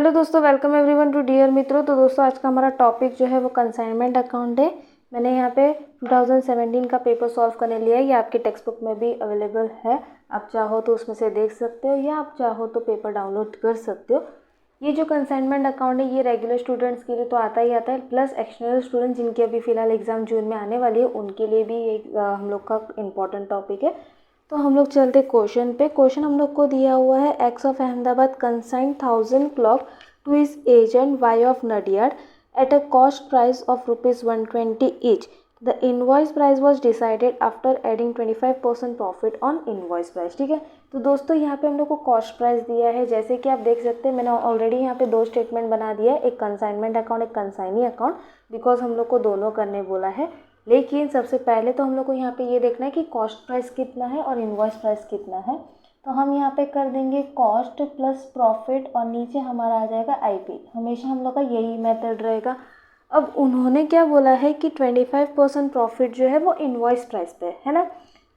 Hello दोस्तों, welcome everyone to dear मित्रों। तो दोस्तों आज का हमारा टॉपिक जो है वो कंसाइनमेंट अकाउंट है। मैंने यहाँ पे 2017 का पेपर सॉल्व करने लिया है। ये आपकी टेक्स्ट बुक में भी अवेलेबल है, आप चाहो तो उसमें से देख सकते हो या आप चाहो तो पेपर डाउनलोड कर सकते हो। ये जो कंसाइनमेंट अकाउंट है ये रेगुलर स्टूडेंट्स के लिए तो आता ही आता है, प्लस एक्सटर्नल स्टूडेंट जिनकी अभी फ़िलहाल एग्ज़ाम जून में आने वाली है उनके लिए भी एक हम लोग का इम्पॉर्टेंट टॉपिक है। तो हम लोग चलते क्वेश्चन पे। क्वेश्चन हम लोग को दिया हुआ है, X of Ahmedabad consign 1000 clock to his agent Y of Nadiad at a cost price of ₹120 each. The invoice price was decided after adding 25% profit on invoice price. ठीक है, तो दोस्तों यहाँ पे हम लोग को कॉस्ट प्राइस दिया है। जैसे कि आप देख सकते हैं मैंने ऑलरेडी यहाँ पे दो स्टेटमेंट बना दिया है, एक कंसाइनमेंट अकाउंट, एक कंसाइनी अकाउंट, बिकॉज हम लोग को दोनों करने बोला है। लेकिन सबसे पहले तो हम लोग को यहाँ पे ये देखना है कि कॉस्ट प्राइस कितना है और इनवॉइस प्राइस कितना है। तो हम यहाँ पे कर देंगे कॉस्ट प्लस प्रॉफिट और नीचे हमारा आ जाएगा आईपी। हमेशा हम लोग का यही मेथड रहेगा। अब उन्होंने क्या बोला है कि 25% प्रॉफिट जो है वो इनवॉइस प्राइस पे है ना।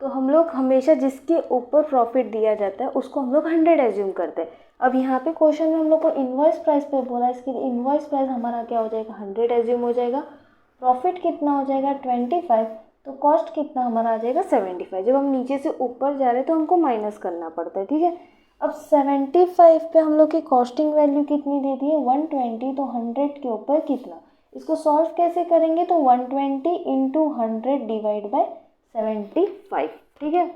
तो हम लोग हमेशा जिसके ऊपर प्रॉफिट दिया जाता है उसको हम लोग 100 एज्यूम करते हैं। अब यहाँ पे क्वेश्चन में हम लोग को इनवॉइस प्राइस पे बोला, इसके लिए इनवॉइस प्राइस हमारा क्या हो जाएगा, 100 एज्यूम हो जाएगा। प्रॉफिट कितना हो जाएगा 25, तो कॉस्ट कितना हमारा आ जाएगा 75। जब हम नीचे से ऊपर जा रहे हैं तो हमको माइनस करना पड़ता है। ठीक है, अब 75 पे हम लोग की कॉस्टिंग वैल्यू कितनी दे दी है 120, तो 100 के ऊपर कितना, इसको सॉल्व कैसे करेंगे, तो 120 इंटू 100 डिवाइड बाई 75। ठीक है,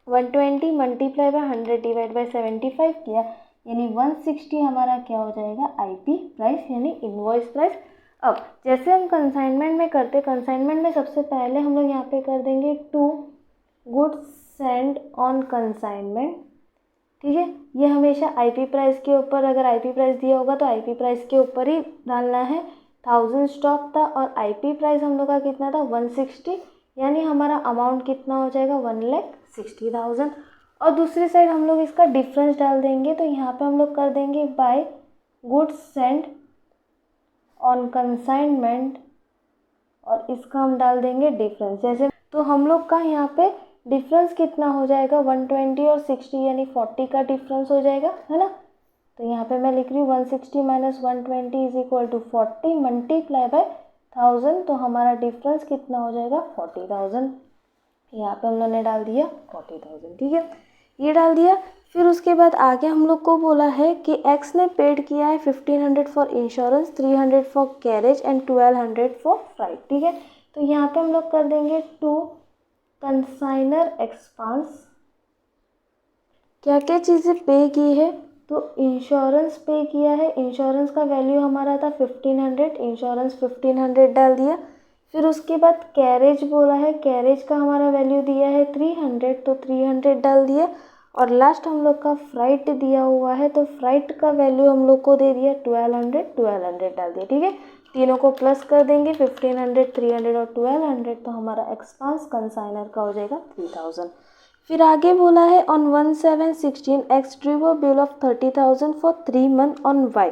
120 मल्टीप्लाई बाय 100 डिवाइड बाई 75 किया, यानी 160 हमारा क्या हो जाएगा आईपी प्राइस यानी इनवॉइस प्राइस। अब जैसे हम कंसाइनमेंट में करते, कंसाइनमेंट में सबसे पहले हम लोग यहाँ पे कर देंगे to goods send on consignment. ठीक है, ये हमेशा आईपी प्राइस के ऊपर, अगर आईपी प्राइस दिया होगा तो आईपी प्राइस के ऊपर ही डालना है। 1000 स्टॉक था और आईपी प्राइस हम लोग का कितना था 160, यानी हमारा अमाउंट कितना हो जाएगा 1,60,000। और दूसरी साइड हम लोग इसका डिफरेंस डाल देंगे, तो यहाँ पे हम लोग कर देंगे by goods send on consignment और इसका हम डाल देंगे डिफरेंस। जैसे तो हम लोग का यहाँ पे डिफरेंस कितना हो जाएगा 120 और 60 यानी 40 का डिफरेंस हो जाएगा, है ना। तो यहाँ पे मैं लिख रही हूँ 160 minus 120 is equal to 40 multiply by 1000, तो हमारा डिफरेंस कितना हो जाएगा 40,000। यहाँ पे हम लोगों ने डाल दिया 40,000। ठीक है, ये डाल दिया। फिर उसके बाद आगे हम लोग को बोला है कि एक्स ने पेड किया है 1500 for insurance, 300 for carriage and 1200 for flight. ठीक है, तो यहाँ पे हम लोग कर देंगे टू कंसाइनर एक्सपेंस। क्या क्या चीज़ें पे की है, तो इंश्योरेंस पे किया है, इंश्योरेंस का वैल्यू हमारा था 1500, इंश्योरेंस 1500 डाल दिया। फिर उसके बाद कैरेज बोला है, कैरेज का हमारा वैल्यू दिया है 300, तो 300 डाल दिया। और लास्ट हम लोग का फ्लाइट दिया हुआ है, तो फ्लाइट का वैल्यू हम लोग को दे दिया 1200 डाल दिया। ठीक है, तीनों को प्लस कर देंगे 1500, 300 और 1200, तो हमारा एक्सपेंस कंसाइनर का हो जाएगा 3000। फिर आगे बोला है on 1/7/16 X drew a bill of 30,000 for 3 months on Y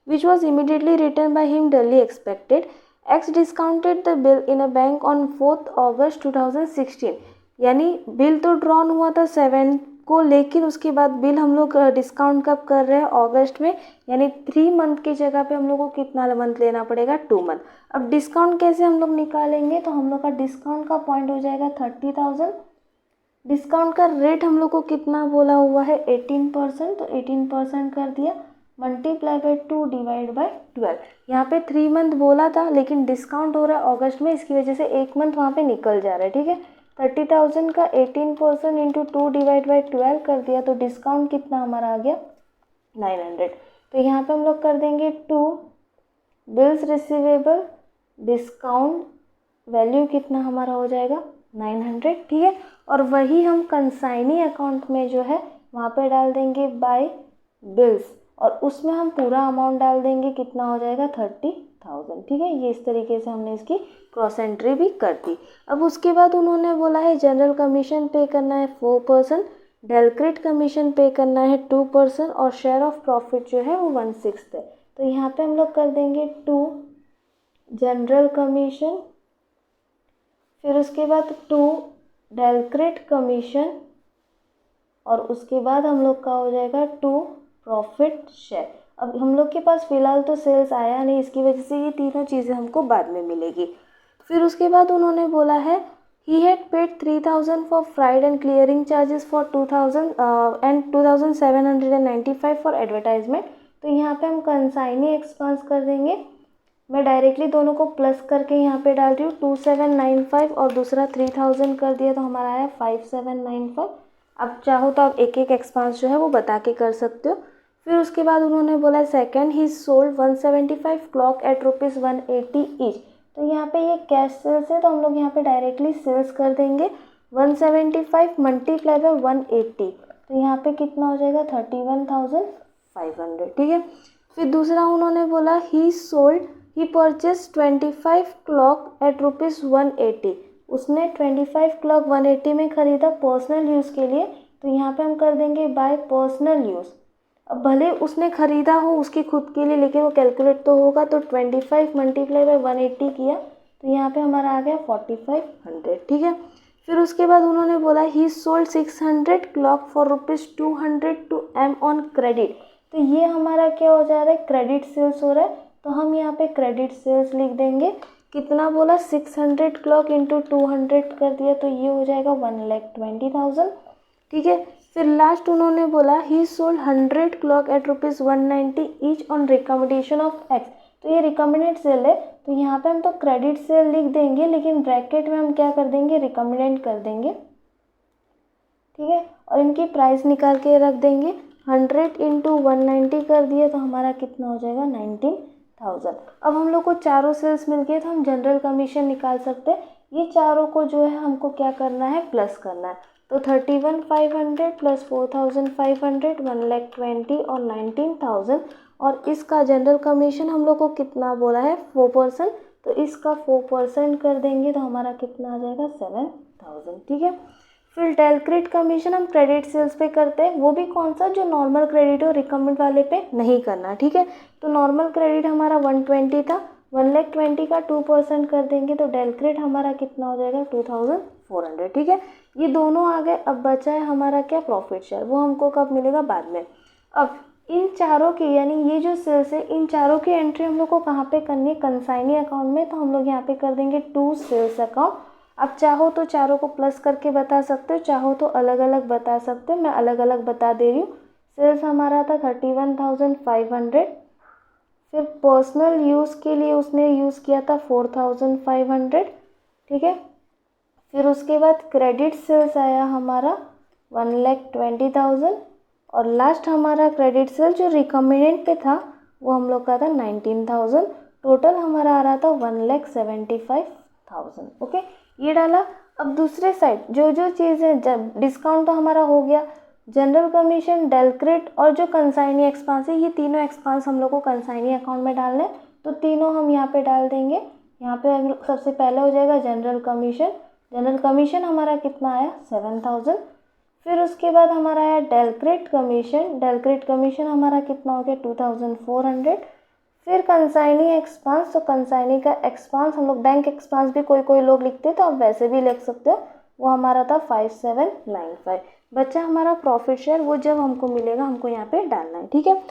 which was immediately return by him duly expected. X discounted the bill in a bank on 4 August 2016। यानी बिल तो ड्रॉन हुआ था 7 को, लेकिन उसके बाद बिल हम लोग डिस्काउंट कब कर रहे हैं अगस्त में, यानी 3 मंथ की जगह पे हम लोग को कितना मंथ लेना पड़ेगा 2 मंथ। अब डिस्काउंट कैसे हम लोग निकालेंगे, तो हम लोग का डिस्काउंट का पॉइंट हो जाएगा 30,000। डिस्काउंट का रेट हम लोग को कितना बोला हुआ है 18%, तो 18% कर दिया मल्टीप्लाई बाई 2 डिवाइड बाई 12। यहाँ पे 3 मंथ बोला था लेकिन डिस्काउंट हो रहा है अगस्त में, इसकी वजह से 1 मंथ वहाँ पे निकल जा रहा है। ठीक है, 30,000 का 18% इंटू 2 डिवाइड बाई 12 कर दिया, तो डिस्काउंट कितना हमारा आ गया 900। तो यहाँ पे हम लोग कर देंगे 2 बिल्स रिसीवेबल, डिस्काउंट वैल्यू कितना हमारा हो जाएगा 900। ठीक है, और वही हम कंसाइनी अकाउंट में जो है वहाँ पे डाल देंगे बाय बिल्स, और उसमें हम पूरा अमाउंट डाल देंगे, कितना हो जाएगा 30,000। ठीक है, ये इस तरीके से हमने इसकी क्रॉस एंट्री भी कर दी। अब उसके बाद उन्होंने बोला है जनरल कमीशन पे करना है 4%, डेलक्रेट कमीशन पे करना है 2% और शेयर ऑफ प्रॉफिट जो है वो 1/6 है। तो यहाँ पे हम लोग कर देंगे 2 जनरल कमीशन, फिर उसके बाद 2 डेलक्रेट कमीशन और उसके बाद हम लोग का हो जाएगा 2 प्रॉफिट शेयर। अब हम लोग के पास फ़िलहाल तो सेल्स आया नहीं, इसकी वजह से ये तीनों चीज़ें हमको बाद में मिलेगी। फिर उसके बाद उन्होंने बोला है he had paid 3000 for fried and clearing charges for 2000 and 2795 for advertisement. तो यहाँ पे हम कंसाइनी एक्सपेंस कर देंगे। मैं डायरेक्टली दोनों को प्लस करके यहाँ पे डाल रही हूँ 2795 और दूसरा 3000 कर दिया तो हमारा आया 5795। अब चाहो तो आप एक एक एक्सपेंस जो है वो बता के कर सकते हो। फिर उसके बाद उन्होंने बोला second he sold 175 clock at ₹180 each. तो यहाँ पे ये कैश सेल्स है तो हम लोग यहाँ पे डायरेक्टली सेल्स कर देंगे 175 मल्टीप्लाई बाय 180, तो यहाँ पे कितना हो जाएगा 31,500। ठीक है। फिर दूसरा उन्होंने बोला ही परचेज 25 क्लॉक एट ₹180। उसने 25 क्लॉक 180 में ख़रीदा पर्सनल यूज़ के लिए, तो यहाँ पे हम कर देंगे बाय पर्सनल यूज़। अब भले उसने ख़रीदा हो उसकी खुद के लिए, लेकिन वो कैलकुलेट तो होगा, तो 25 मल्टीप्लाई बाय 180 किया तो यहाँ पे हमारा आ गया 4500। ठीक है। फिर उसके बाद उन्होंने बोला he sold 600 clock for ₹200 to M on credit. तो ये हमारा क्या हो जा रहा है, क्रेडिट सेल्स हो रहा है, तो हम यहाँ पे क्रेडिट सेल्स लिख देंगे। कितना बोला 600 क्लॉक इंटू 200 कर दिया तो ये हो जाएगा 1,20,000। ठीक है। फिर लास्ट उन्होंने बोला he sold 100 clock at ₹190 each on recommendation of X. तो ये रिकमेंडेड सेल है, तो यहाँ पे हम तो क्रेडिट सेल लिख देंगे, लेकिन ब्रैकेट में हम क्या कर देंगे, रिकमेंडेड कर देंगे। ठीक है। और इनकी प्राइस निकाल के रख देंगे। 100 इंटू 190 कर दिया तो हमारा कितना हो जाएगा 19,000। अब हम लोग को चारों सेल्स मिल गए तो हम जनरल कमीशन निकाल सकते हैं। ये चारों को जो है हमको क्या करना है, प्लस करना है। तो 31,500 प्लस 4,500 1,20,000 और 19,000, और इसका जनरल कमीशन हम लोग को कितना बोला है 4%, तो इसका 4% कर देंगे तो हमारा कितना आ जाएगा 7,000। ठीक है। फिर डेलक्रेडिट कमीशन हम क्रेडिट सेल्स पे करते हैं, वो भी कौन सा, जो नॉर्मल क्रेडिट हो, रिकमेंड वाले पे नहीं करना। ठीक है। तो नॉर्मल क्रेडिट हमारा 120 था, 1,20,000 का 2% कर देंगे तो डेलक्रेडिट हमारा कितना हो जाएगा 2,400। ठीक है। ये दोनों आ गए। अब बचा है हमारा क्या, प्रॉफिट शेयर, वो हमको कब मिलेगा, बाद में। अब इन चारों की, यानी ये जो सेल्स है, इन चारों की एंट्री हम लोग को कहाँ पे करनी है, कंसाइनी अकाउंट में। तो हम लोग यहाँ पे कर देंगे टू सेल्स अकाउंट। अब चाहो तो चारों को प्लस करके बता सकते हो, चाहो तो अलग अलग बता सकते हो, मैं अलग अलग बता दे रही हूँ। सेल्स हमारा था 31,500। फिर पर्सनल यूज़ के लिए उसने यूज़ किया था 4,500। ठीक है। फिर उसके बाद क्रेडिट सेल्स आया हमारा 1,20,000, और लास्ट हमारा क्रेडिट सेल जो रिकमेंडेड पे था वो हम लोग का था 19,000। टोटल हमारा आ रहा था 1,75,000। ओके, ये डाला। अब दूसरे साइड जो जो चीज़ें, जब डिस्काउंट तो हमारा हो गया, जनरल कमीशन, डेलक्रेडिट और जो कंसाइनी एक्सपेंस है, ये तीनों एक्सपेंस हम लोग को कंसाइनी अकाउंट में डालना है, तो तीनों हम यहाँ पे डाल देंगे। यहाँ पे सबसे पहले हो जाएगा जनरल कमीशन। जनरल कमीशन हमारा कितना आया 7,000। फिर उसके बाद हमारा आया डेलक्रेडिट कमीशन। डेलक्रेडिट कमीशन हमारा कितना हो गया 2,400। फिर कंसाइनी एक्सपेंस, तो कंसाइनी का एक्सपेंस हम लोग बैंक एक्सपेंस भी कोई कोई लोग लिखते हैं, तो आप वैसे भी लिख सकते हो, वो हमारा था 5,795। बच्चा हमारा प्रॉफिट शेयर, वो जब हमको मिलेगा हमको यहाँ पे डालना है। ठीक है।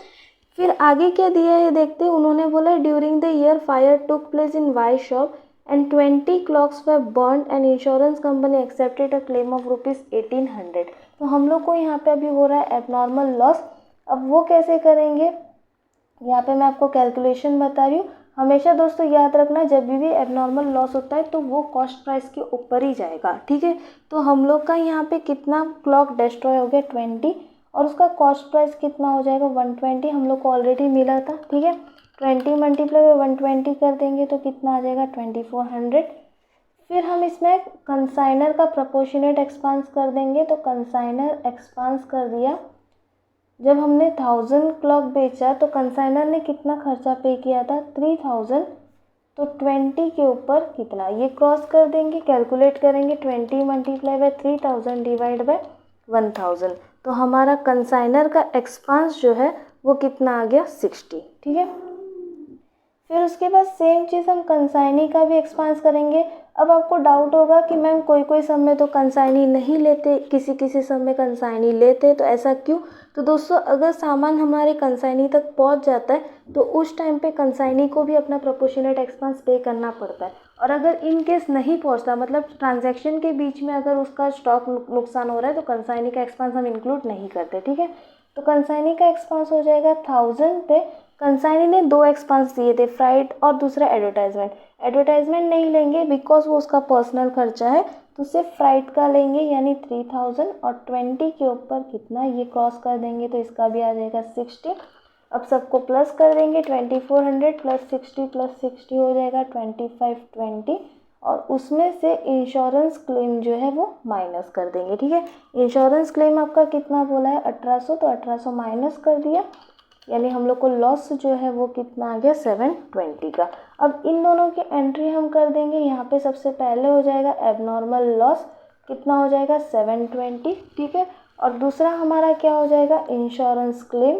फिर आगे क्या दिया है देखते हैं। उन्होंने बोला during the year fire took place in Y shop and 20 clocks were burned and insurance company accepted a claim of ₹1,800। तो हम लोग को यहाँ पे अभी हो रहा है एबनॉर्मल लॉस। अब वो कैसे करेंगे, यहाँ पे मैं आपको कैलकुलेशन बता रही हूँ। हमेशा दोस्तों याद रखना, जब भी एबनॉर्मल लॉस होता है तो वो कॉस्ट प्राइस के ऊपर ही जाएगा। ठीक है। तो हम लोग का यहाँ पे कितना क्लॉक डिस्ट्रॉय हो गया 20, और उसका कॉस्ट प्राइस कितना हो जाएगा 120, हम लोग को ऑलरेडी मिला था। ठीक है। 20 मल्टीप्लाई बाय 120 कर देंगे तो कितना आ जाएगा 2,400। फिर हम इसमें कंसाइनर का प्रोपोर्शनेट एक्सपेंस कर देंगे, तो कंसाइनर एक्सपेंस कर दिया। जब हमने 1000 क्लॉक बेचा तो कंसाइनर ने कितना खर्चा पे किया था 3,000, तो 20 के ऊपर कितना, ये क्रॉस कर देंगे, कैलकुलेट करेंगे। 20 मल्टीप्लाई बाय 3,000 डिवाइड बाय 1,000, तो हमारा कंसाइनर का एक्सपेंस जो है वो कितना आ गया 60। ठीक है। फिर उसके बाद सेम चीज़ हम कंसाइनी का भी एक्सपेंस करेंगे। अब आपको डाउट होगा कि मैम कोई कोई सब में तो कंसाइनी नहीं लेते, किसी किसी सब में कंसाइनी लेते, तो ऐसा क्यों। तो दोस्तों अगर सामान हमारे कंसाइनी तक पहुंच जाता है तो उस टाइम पे कंसाइनी को भी अपना प्रोपोर्शनेट एक्सपेंस पे करना पड़ता है। और अगर इन केस नहीं पहुंचता, मतलब ट्रांजैक्शन के बीच में अगर उसका स्टॉक नुकसान हो रहा है, तो कंसाइनी का एक्सपेंस हम इंक्लूड नहीं करते, ठीक है। तो कंसाइनी का एक्सपेंस हो जाएगा 1000 पे। कंसाइनी ने 2 एक्सपेंस दिए थे, फ्राइट और दूसरा एडवर्टाइजमेंट। एडवर्टाइजमेंट नहीं लेंगे बिकॉज वो उसका पर्सनल खर्चा है, तो सिर्फ फ्राइट का लेंगे यानी 3000, और 20 के ऊपर कितना ये क्रॉस कर देंगे तो इसका भी आ जाएगा 60। अब सबको प्लस कर देंगे, 2400 प्लस 60 हो जाएगा 2520, और उसमें से इंश्योरेंस क्लेम जो है वो माइनस कर देंगे, ठीक है। इंश्योरेंस क्लेम आपका कितना बोला है 1800, तो 1800 माइनस कर दिया, यानी हम लोग को लॉस जो है वो कितना आ गया 720 का। अब इन दोनों की एंट्री हम कर देंगे। यहाँ पे सबसे पहले हो जाएगा एबनॉर्मल लॉस, कितना हो जाएगा 720, ठीक है। और दूसरा हमारा क्या हो जाएगा इंश्योरेंस क्लेम।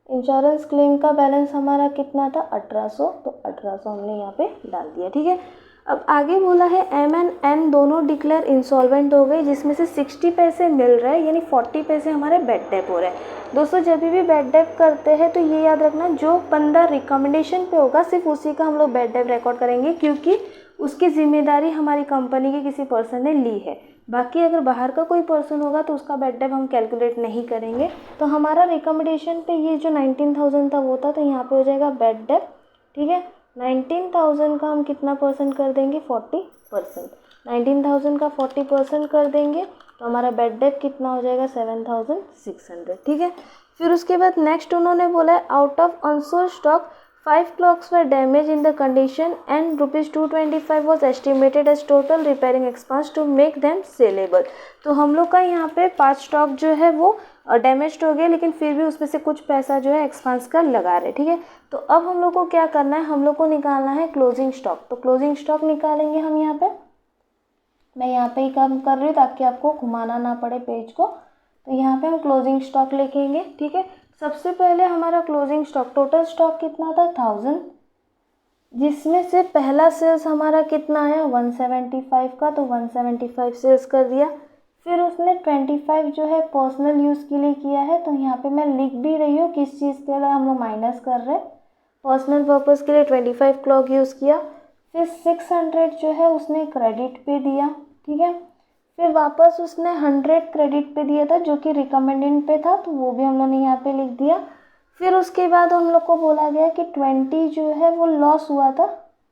इंश्योरेंस क्लेम का बैलेंस हमारा कितना था 1800, तो 1800 हमने यहाँ पे डाल दिया, ठीक है। अब आगे बोला है एम एंड एन दोनों डिक्लेयर इंसॉल्वेंट हो गए, जिसमें से 60 पैसे मिल रहा है, यानी 40 पैसे हमारे बैड डेप हो रहे हैं। दोस्तों जब भी बैड डेप करते हैं तो ये याद रखना, जो बंदा रिकमेंडेशन पे होगा सिर्फ उसी का हम लोग बैड डेप रिकॉर्ड करेंगे, क्योंकि उसकी जिम्मेदारी हमारी कंपनी के किसी पर्सन ने ली है। बाकी अगर बाहर का कोई पर्सन होगा तो उसका बैड डेप हम कैलकुलेट नहीं करेंगे। तो हमारा रिकमेंडेशन पे ये जो 19,000 था वो था, तो यहाँ पे हो जाएगा बैड डेप, ठीक है। 19,000 का हम कितना परसेंट कर देंगे 40%। 19,000 का 40% कर देंगे तो हमारा बैड डेप कितना हो जाएगा 7,600, ठीक है। फिर उसके बाद नेक्स्ट उन्होंने बोला है out of unsold stock 5 clocks were damaged in the condition and ₹225 was estimated as total repairing expense to make them sellable। तो हम लोग का यहाँ पे 5 स्टॉक जो है वो डैमेज हो गए, लेकिन फिर भी उसमें से कुछ पैसा जो है एक्सपेंस का लगा रहे, ठीक है। तो अब हम लोग को क्या करना है, हम लोग को निकालना है क्लोजिंग स्टॉक। तो क्लोजिंग स्टॉक निकालेंगे हम यहाँ पे, मैं यहाँ पे ही काम कर रही हूँ ताकि आपको घुमाना ना पड़े पेज को। तो यहाँ पे हम क्लोजिंग स्टॉक लिखेंगे, ठीक है। सबसे पहले हमारा क्लोजिंग स्टॉक, टोटल स्टॉक कितना था 1000, जिसमें से पहला सेल्स हमारा कितना आया 175 का, तो 175 सेल्स कर दिया। फिर उसने 25 जो है पर्सनल यूज़ के लिए किया है, तो यहाँ पे मैं लिख भी रही हूँ किस चीज़ के लिए हम लोग माइनस कर रहे हैं, पर्सनल पर्पज़ के लिए 25 क्लॉक यूज़ किया। फिर 600 जो है उसने क्रेडिट पे दिया, ठीक है। फिर वापस उसने 100 क्रेडिट पे दिया था जो कि रिकमेंडेड पे था, तो वो भी हम लोगों ने यहाँ पे लिख दिया। फिर उसके बाद हम लोग को बोला गया कि 20 जो है वो लॉस हुआ था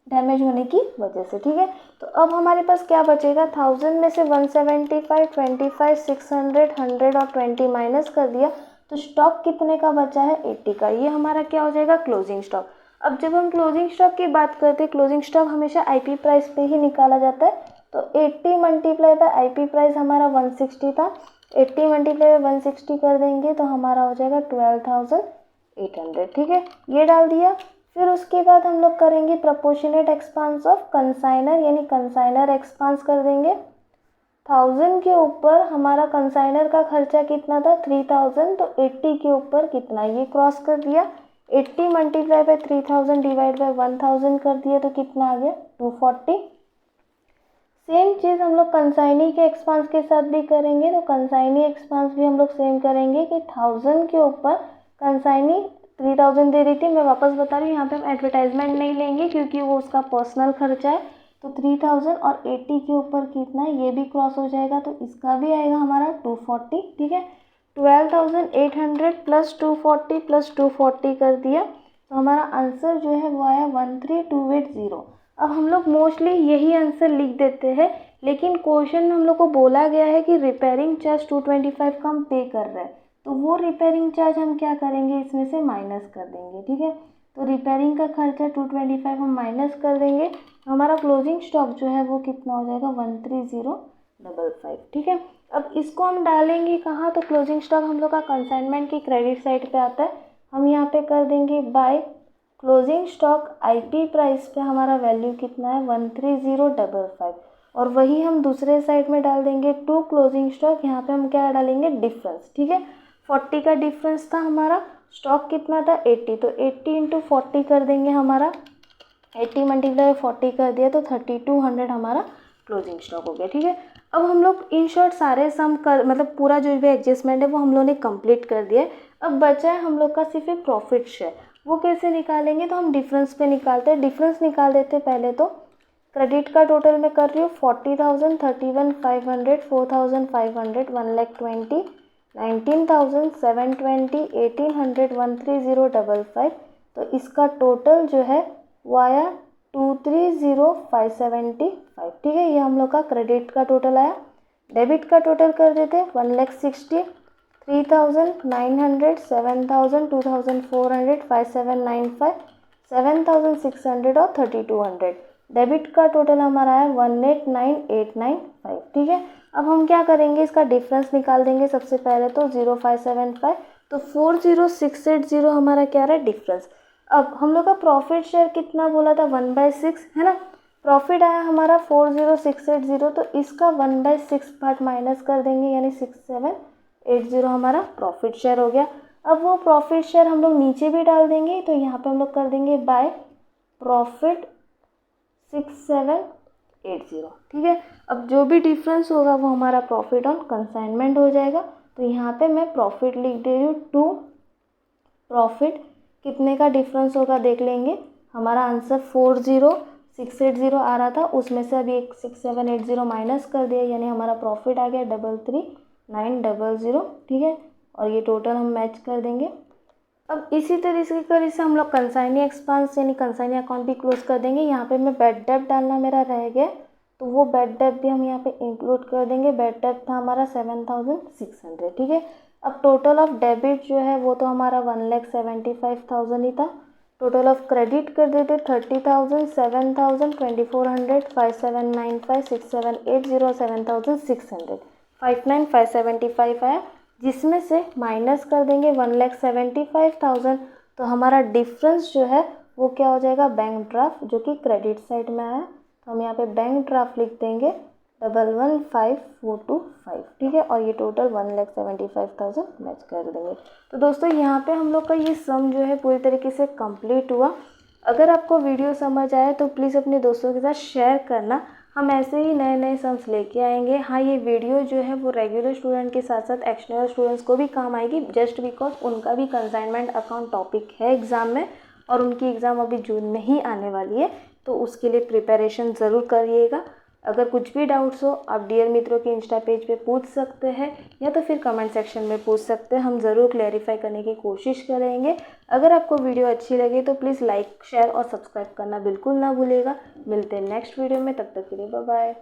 डैमेज होने की वजह से, ठीक है। तो अब हमारे पास क्या बचेगा, 1000 में से 175, 25, 600, 100 और 20 माइनस कर दिया, तो स्टॉक कितने का बचा है 80 का। ये हमारा क्या हो जाएगा क्लोजिंग स्टॉक। अब जब हम क्लोजिंग स्टॉक की बात करते हैं, क्लोजिंग स्टॉक हमेशा आईपी प्राइस पे ही निकाला जाता है। तो 80 मल्टीप्लाई बाय आईपी प्राइस हमारा 160 था, 80 मल्टीप्लाई बाय 160 कर देंगे तो हमारा हो जाएगा 12,800, ठीक है। ये डाल दिया। फिर उसके बाद हम लोग करेंगे प्रोपोर्शनेट एक्सपेंस ऑफ कंसाइनर, यानी कंसाइनर एक्सपेंस कर देंगे। 1000 के ऊपर हमारा कंसाइनर का खर्चा कितना था 3000, तो 80 के ऊपर कितना, ये क्रॉस कर दिया। 80 मल्टीप्लाई बाय 3000 डिवाइड बाय 1000 कर दिया तो कितना आ गया 240। सेम चीज़ हम लोग कंसाइनी के एक्सपेंस के साथ भी करेंगे। तो कंसाइनी एक्सपेंस भी हम लोग सेम करेंगे कि 1000 के ऊपर कंसाइनी 3000 दे रही थी, मैं वापस बता रही हूँ, यहाँ पे हम एडवर्टाइजमेंट नहीं लेंगे क्योंकि वो उसका पर्सनल खर्चा है। तो 3000 और 80 के ऊपर कितना, ये भी क्रॉस हो जाएगा, तो इसका भी आएगा हमारा 240, ठीक है। 12,800 प्लस 240 प्लस 240 कर दिया, तो हमारा आंसर जो है वो आया 13,280। अब हम लोग मोस्टली यही आंसर लिख देते हैं, लेकिन क्वेश्चन में हम लोग को बोला गया है कि रिपेयरिंग चार्ज 225 का हम पे कर रहे हैं, तो वो रिपेयरिंग चार्ज हम क्या करेंगे इसमें से माइनस कर देंगे, ठीक है। तो रिपेयरिंग का खर्चा 225 हम माइनस कर देंगे, हमारा क्लोजिंग स्टॉक जो है वो कितना हो जाएगा 13055, ठीक है। अब इसको हम डालेंगे कहाँ, तो क्लोजिंग स्टॉक हम लोग का कंसाइनमेंट की क्रेडिट साइड पे आता है, हम यहाँ पे कर देंगे by closing stock IP price पे हमारा वैल्यू कितना है 13055, और वही हम दूसरे साइड में डाल देंगे टू क्लोजिंग स्टॉक, यहाँ पे हम क्या डालेंगे डिफरेंस, ठीक है। 40 का डिफरेंस था हमारा, स्टॉक कितना था 80, तो 80 इंटू 40 कर देंगे, हमारा 80 मल्टीप्लाई 40 कर दिया तो 3200 हमारा क्लोजिंग स्टॉक हो गया। ठीक है, अब हम लोग इन शॉर्ट सारे सम कर मतलब पूरा जो भी एडजस्टमेंट है वो हम लोगों ने कंप्लीट कर दिया है। अब बचा है हम लोग का सिर्फ एक प्रॉफिट शेयर। वो कैसे निकालेंगे, तो हम डिफरेंस पे निकालते हैं। डिफरेंस निकाल देते हैं पहले। तो क्रेडिट का टोटल मैं कर रही हूँ 40,000, 31,500, 4,500, 1,20,000, 19,000, 720, 1,800, 130,555। तो इसका टोटल जो है वो आया 230,575। ठीक है, ये हम लोग का क्रेडिट का टोटल आया। डेबिट का टोटल कर देते हैं 1,60,000, 3,900, 7,000, 2,400, 5,795, 7,600 और 3,200। डेबिट का टोटल हमारा है 1,89,895। ठीक है, अब हम क्या करेंगे, इसका डिफरेंस निकाल देंगे। सबसे पहले तो 0,575, तो 4,0680 हमारा क्या रहा है, डिफरेंस। अब हम लोग का प्रॉफिट शेयर कितना बोला था, 1/6 है ना। प्रॉफिट आया हमारा 4,0680, तो इसका 1/6 पार्ट माइनस कर देंगे, यानी 6,780 हमारा प्रॉफिट शेयर हो गया। अब वो प्रॉफिट शेयर हम लोग नीचे भी डाल देंगे, तो यहाँ पे हम लोग कर देंगे बाय प्रॉफिट 6,780। ठीक है, अब जो भी डिफरेंस होगा वो हमारा प्रॉफिट ऑन कंसाइनमेंट हो जाएगा। तो यहाँ पे मैं प्रॉफिट लिख दे रही हूँ 2। प्रॉफिट कितने का डिफरेंस होगा देख लेंगे। हमारा आंसर 4,0680 आ रहा था, उसमें से अभी एक 6,780 माइनस कर दिया, यानी हमारा प्रॉफिट आ गया 33,900। ठीक है, और ये टोटल हम मैच कर देंगे। अब इसी तरीके से हम लोग कंसाइनी एक्सपेंस यानी कंसाइनी अकाउंट भी क्लोज कर देंगे। यहाँ पे मैं बैड डेब्ट डालना मेरा रह गया, तो वो बैड डेब्ट भी हम यहाँ पे इंक्लूड कर देंगे। बैड डेब्ट था हमारा 7,600। ठीक है, अब टोटल ऑफ डेबिट जो है वो तो हमारा 1,75,000 ही था। टोटल ऑफ क्रेडिट कर देते 30,000, 7,000, 2,400, 5,795, 6,780, 7,600, 59,575 आया, जिसमें से माइनस कर देंगे 1,75,000। तो हमारा डिफरेंस जो है वो क्या हो जाएगा, बैंक ड्राफ्ट, जो कि क्रेडिट साइड में आया। तो हम यहाँ पे बैंक ड्राफ्ट लिख देंगे 1,15,425। ठीक है, और ये टोटल 1,75,000 मैच कर देंगे। तो दोस्तों यहाँ पे हम लोग का ये सम जो है पूरी तरीके से कंप्लीट हुआ। अगर आपको वीडियो समझ आए तो प्लीज़ अपने दोस्तों के साथ शेयर करना। हम ऐसे ही नए नए सम्स लेके आएंगे। हाँ, ये वीडियो जो है वो रेगुलर स्टूडेंट के साथ साथ एक्सटर्नल स्टूडेंट्स को भी काम आएगी, जस्ट बिकॉज उनका भी कंसाइनमेंट अकाउंट टॉपिक है एग्ज़ाम में, और उनकी एग्ज़ाम अभी जून में ही आने वाली है। तो उसके लिए प्रिपरेशन ज़रूर करिएगा। अगर कुछ भी डाउट्स हो आप डियर मित्रों के इंस्टा पेज पे पूछ सकते हैं, या तो फिर कमेंट सेक्शन में पूछ सकते हैं। हम ज़रूर क्लैरिफाई करने की कोशिश करेंगे। अगर आपको वीडियो अच्छी लगे तो प्लीज़ लाइक, शेयर और सब्सक्राइब करना बिल्कुल ना भूलिएगा। मिलते हैं नेक्स्ट वीडियो में, तब तक के लिए बाय बाय।